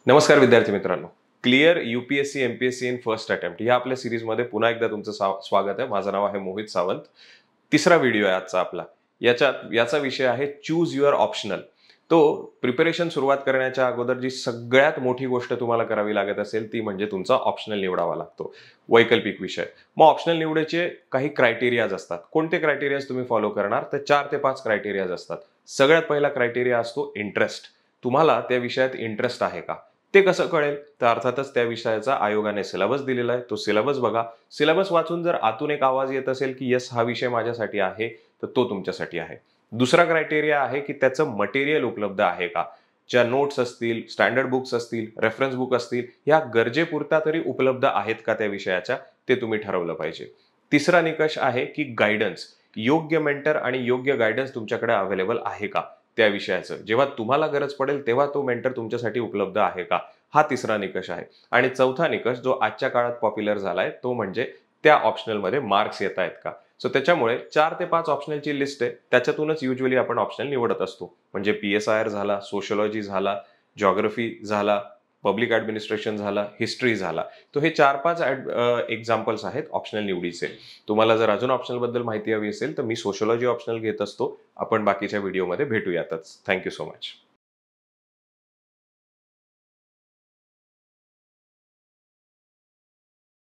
नमस्कार विद्यार्थी मित्रांनो, clear UPSC MPSC in first attempt या आपल्या सिरीजमध्ये पुन्हा एकदा तुमचं स्वागत आहे. माझं नाव आहे मोहित सावंत. तिसरा व्हिडिओ आहे आजचा आपला. याचा विषय आहे चूज युअर ऑप्शनल. तो प्रिपरेशन सुरुवात करण्याच्या अगोदर जी सगळ्यात मोठी गोष्ट तुम्हाला करावी लागत असेल ती म्हणजे तुमचा ऑप्शनल निवडावा लागतो, वैकल्पिक विषय. मग ऑप्शनल निवडायचे काही क्रायटेरियाज असतात. कोणते क्रायटेरियाज तुम्ही फॉलो करणार? तर 4 ते 5 क्रायटेरियाज असतात. सगळ्यात पहिला क्रायटेरिया असतो इंटरेस्ट. तुम्हाला त्या विषयात इंटरेस्ट आहे का? ते कसं कळेल? तर अर्थातच त्या विषयाचा आयोगाने सिलेबस दिलेला आहे. तो सिलेबस बघा. सिलेबस वाचून जर आतून एक आवाज येत असेल की येस, हा विषय माझ्यासाठी आहे, तर तो तुमच्यासाठी आहे. दुसरा क्रायटेरिया आहे की त्याचं मटेरियल उपलब्ध आहे का? ज्या नोट्स असतील, स्टँडर्ड बुक्स असतील, रेफरन्स बुक असतील, या गरजेपुरता तरी उपलब्ध आहेत का त्या विषयाच्या, ते तुम्ही ठरवलं पाहिजे. तिसरा निकष आहे की गायडन्स. योग्य मेंटर आणि योग्य गायडन्स तुमच्याकडे अवेलेबल आहे का त्या विषयाचं? जेव्हा तुम्हाला गरज पडेल तेव्हा तो मेंटर तुमच्यासाठी उपलब्ध आहे का? हा तिसरा निकष आहे. आणि चौथा निकष जो आजच्या काळात पॉप्युलर झालाय तो म्हणजे त्या ऑप्शनलमध्ये मार्क्स येत आहेत का? सो त्याच्यामुळे 4 ते 5 ऑप्शनलची लिस्ट आहे. त्याच्यातूनच युजली आपण ऑप्शनल निवडत असतो. म्हणजे PSIR झाला, सोशिओलॉजी झाला, जिओग्राफी झाला, पब्लिक ऍडमिनिस्ट्रेशन झाला, हिस्ट्री झाला. तो हे 4-5 एक्झाम्पल्स आहेत ऑप्शनल निवडीचे. तुम्हाला जर अजून ऑप्शनल बद्दल माहिती हवी असेल तर मी सोशिओलॉजी ऑप्शनल घेत असतो. आपण बाकीच्या व्हिडिओमध्ये भेटूयातच. Thank you so much.